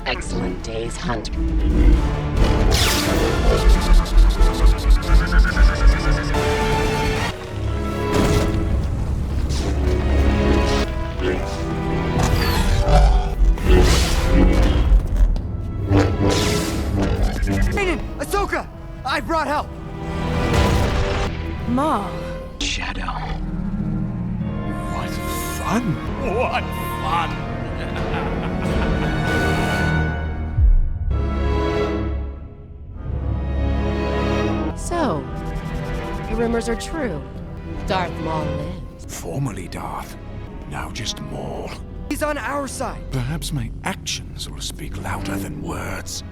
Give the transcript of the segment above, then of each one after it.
excellent day's hunt. Ahsoka! I brought help! Maul. Shadow. What fun! What fun! So, the rumors are true. Darth Maul lives. Formerly Darth, now just Maul. He's on our side. Perhaps my actions will speak louder than words.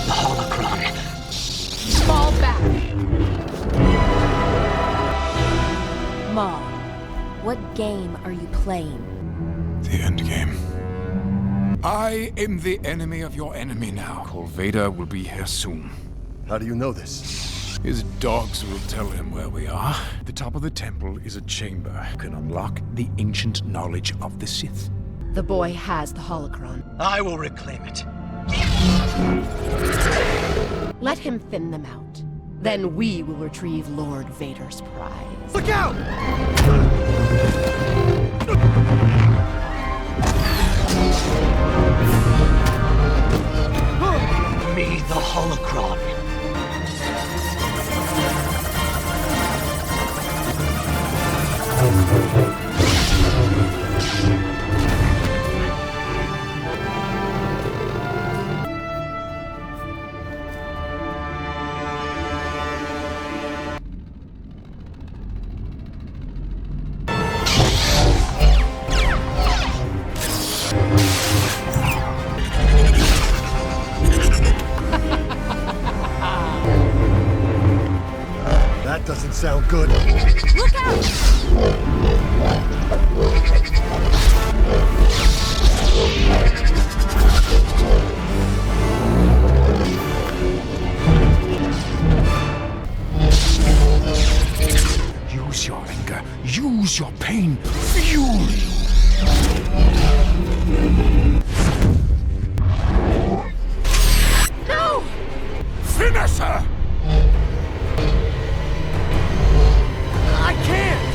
The holocron. Fall back. Maul, what game are you playing? The end game. I am the enemy of your enemy now. Vader will be here soon. How do you know this? His dogs will tell him where we are. The top of the temple is a chamber that can unlock the ancient knowledge of the Sith. The boy has the holocron. I will reclaim it. Let him thin them out. Then we will retrieve Lord Vader's prize. Look out! Me, the holocron. That doesn't sound good. Look out! Use your anger. Use your pain. Fury. No! Finish her! I can't!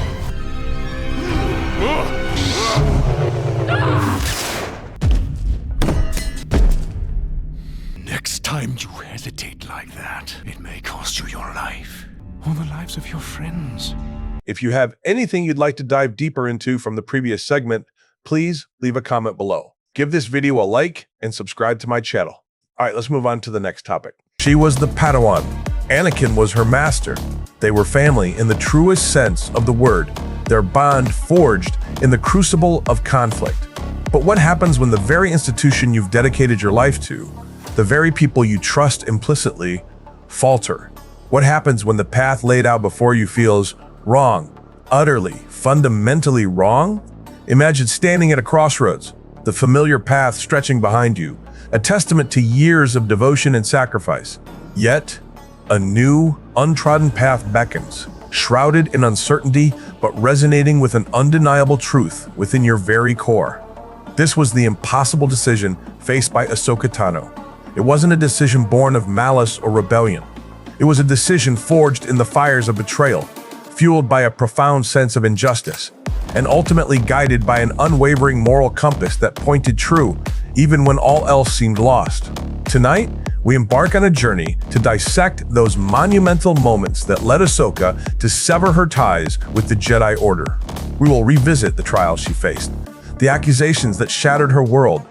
Next time you hesitate like that, it may cost you your life. Or the lives of your friends. If you have anything you'd like to dive deeper into from the previous segment, please leave a comment below. Give this video a like and subscribe to my channel. All right, let's move on to the next topic. She was the Padawan. Anakin was her master. They were family in the truest sense of the word, their bond forged in the crucible of conflict. But what happens when the very institution you've dedicated your life to, the very people you trust implicitly, falter? What happens when the path laid out before you feels wrong, utterly, fundamentally wrong? Imagine standing at a crossroads, the familiar path stretching behind you, a testament to years of devotion and sacrifice. Yet, a new, untrodden path beckons, shrouded in uncertainty but resonating with an undeniable truth within your very core. This was the impossible decision faced by Ahsoka Tano. It wasn't a decision born of malice or rebellion. It was a decision forged in the fires of betrayal, fueled by a profound sense of injustice, and ultimately guided by an unwavering moral compass that pointed true even when all else seemed lost. Tonight, we embark on a journey to dissect those monumental moments that led Ahsoka to sever her ties with the Jedi Order. We will revisit the trials she faced, the accusations that shattered her world,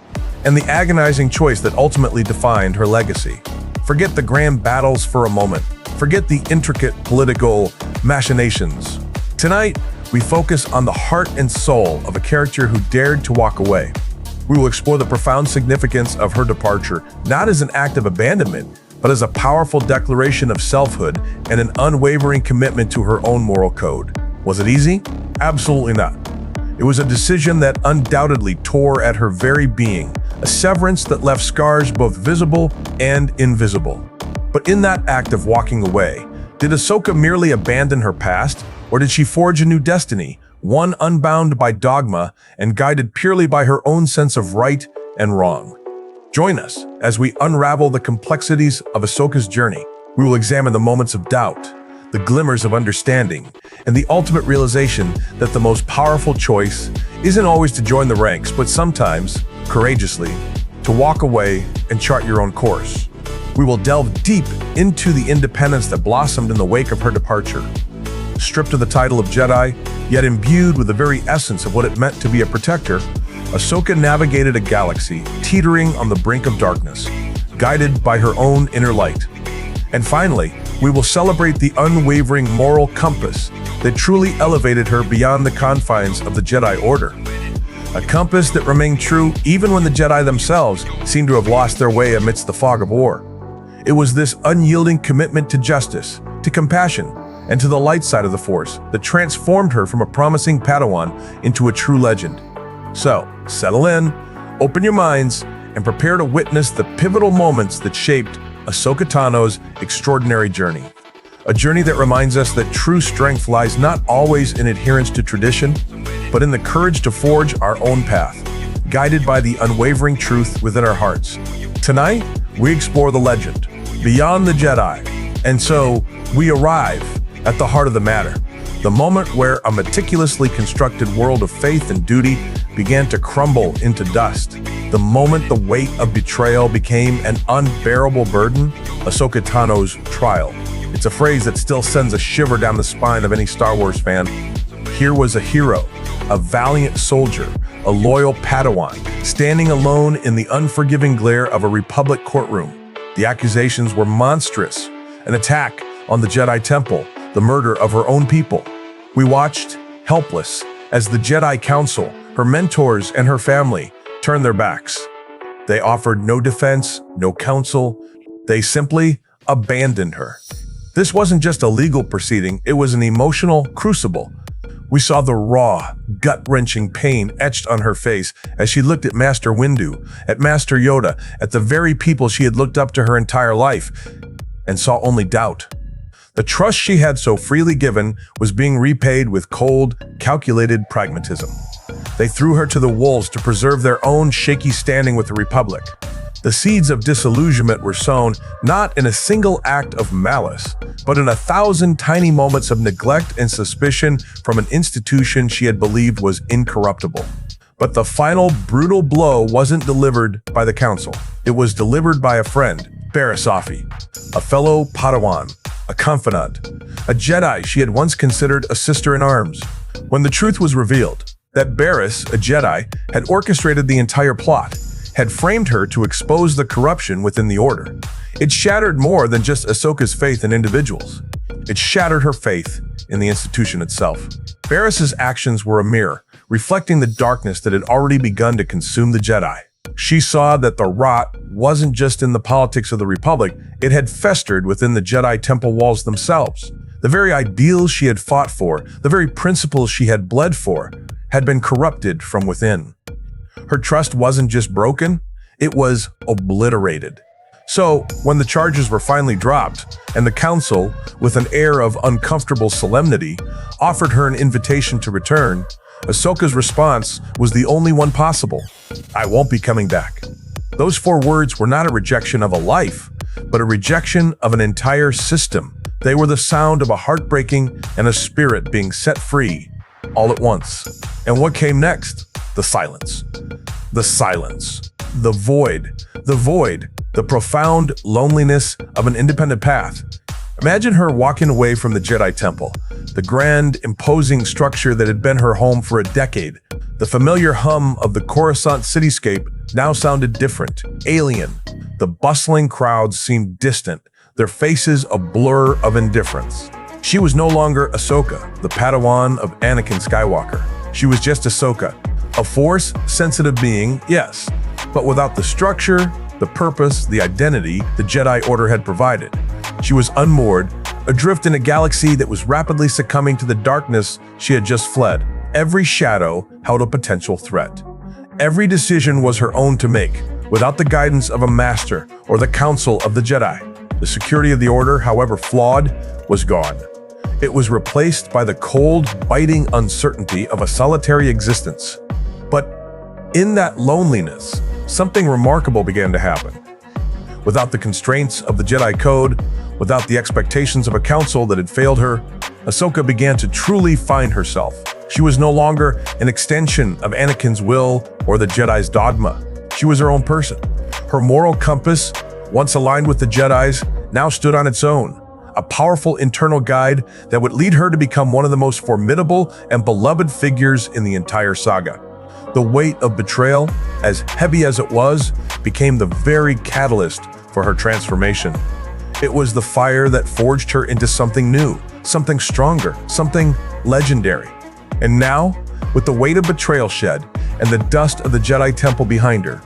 and the agonizing choice that ultimately defined her legacy. Forget the grand battles for a moment. Forget the intricate political machinations. Tonight, we focus on the heart and soul of a character who dared to walk away. We will explore the profound significance of her departure, not as an act of abandonment, but as a powerful declaration of selfhood and an unwavering commitment to her own moral code. Was it easy? Absolutely not. It was a decision that undoubtedly tore at her very being, a severance that left scars both visible and invisible. But in that act of walking away, did Ahsoka merely abandon her past, or did she forge a new destiny, one unbound by dogma and guided purely by her own sense of right and wrong? Join us as we unravel the complexities of Ahsoka's journey. We will examine the moments of doubt, the glimmers of understanding, and the ultimate realization that the most powerful choice isn't always to join the ranks, but sometimes, courageously, to walk away and chart your own course. We will delve deep into the independence that blossomed in the wake of her departure. Stripped of the title of Jedi, yet imbued with the very essence of what it meant to be a protector, Ahsoka navigated a galaxy teetering on the brink of darkness, guided by her own inner light. And finally, we will celebrate the unwavering moral compass that truly elevated her beyond the confines of the Jedi Order. A compass that remained true even when the Jedi themselves seemed to have lost their way amidst the fog of war. It was this unyielding commitment to justice, to compassion, and to the light side of the Force that transformed her from a promising Padawan into a true legend. So, settle in, open your minds, and prepare to witness the pivotal moments that shaped Ahsoka Tano's extraordinary journey. A journey that reminds us that true strength lies not always in adherence to tradition, but in the courage to forge our own path, guided by the unwavering truth within our hearts. Tonight, we explore the legend, beyond the Jedi, and so we arrive at the heart of the matter, the moment where a meticulously constructed world of faith and duty began to crumble into dust. The moment the weight of betrayal became an unbearable burden, Ahsoka Tano's trial. It's a phrase that still sends a shiver down the spine of any Star Wars fan. Here was a hero, a valiant soldier, a loyal Padawan, standing alone in the unforgiving glare of a Republic courtroom. The accusations were monstrous, an attack on the Jedi Temple, the murder of her own people. We watched, helpless, as the Jedi Council, her mentors, and her family turned their backs. They offered no defense, no counsel. They simply abandoned her. This wasn't just a legal proceeding, it was an emotional crucible. We saw the raw, gut-wrenching pain etched on her face as she looked at Master Windu, at Master Yoda, at the very people she had looked up to her entire life, and saw only doubt. The trust she had so freely given was being repaid with cold, calculated pragmatism. They threw her to the wolves to preserve their own shaky standing with the Republic. The seeds of disillusionment were sown not in a single act of malice, but in 1,000 tiny moments of neglect and suspicion from an institution she had believed was incorruptible. But the final brutal blow wasn't delivered by the Council. It was delivered by a friend, Barriss Offee, a fellow Padawan, a confidant, a Jedi she had once considered a sister in arms. When the truth was revealed, that Barriss, a Jedi, had orchestrated the entire plot, had framed her to expose the corruption within the Order. It shattered more than just Ahsoka's faith in individuals. It shattered her faith in the institution itself. Barriss's actions were a mirror, reflecting the darkness that had already begun to consume the Jedi. She saw that the rot wasn't just in the politics of the Republic, it had festered within the Jedi Temple walls themselves. The very ideals she had fought for, the very principles she had bled for, had been corrupted from within. Her trust wasn't just broken, it was obliterated. So, when the charges were finally dropped, and the Council, with an air of uncomfortable solemnity, offered her an invitation to return, Ahsoka's response was the only one possible: "I won't be coming back." Those 4 words were not a rejection of a life, but a rejection of an entire system. They were the sound of a heartbreaking and a spirit being set free, all at once. And what came next? The silence. The silence. The void. The void. The profound loneliness of an independent path. Imagine her walking away from the Jedi Temple, the grand, imposing structure that had been her home for a decade. The familiar hum of the Coruscant cityscape now sounded different, alien. The bustling crowds seemed distant, their faces a blur of indifference. She was no longer Ahsoka, the Padawan of Anakin Skywalker. She was just Ahsoka, a Force-sensitive being, yes, but without the structure, the purpose, the identity the Jedi Order had provided. She was unmoored, adrift in a galaxy that was rapidly succumbing to the darkness she had just fled. Every shadow held a potential threat. Every decision was her own to make, without the guidance of a master or the counsel of the Jedi. The security of the Order, however flawed, was gone. It was replaced by the cold, biting uncertainty of a solitary existence. But in that loneliness, something remarkable began to happen. Without the constraints of the Jedi Code, without the expectations of a council that had failed her, Ahsoka began to truly find herself. She was no longer an extension of Anakin's will or the Jedi's dogma. She was her own person. Her moral compass, once aligned with the Jedi's, now stood on its own, a powerful internal guide that would lead her to become one of the most formidable and beloved figures in the entire saga. The weight of betrayal, as heavy as it was, became the very catalyst for her transformation. It was the fire that forged her into something new, something stronger, something legendary. And now, with the weight of betrayal shed and the dust of the Jedi Temple behind her,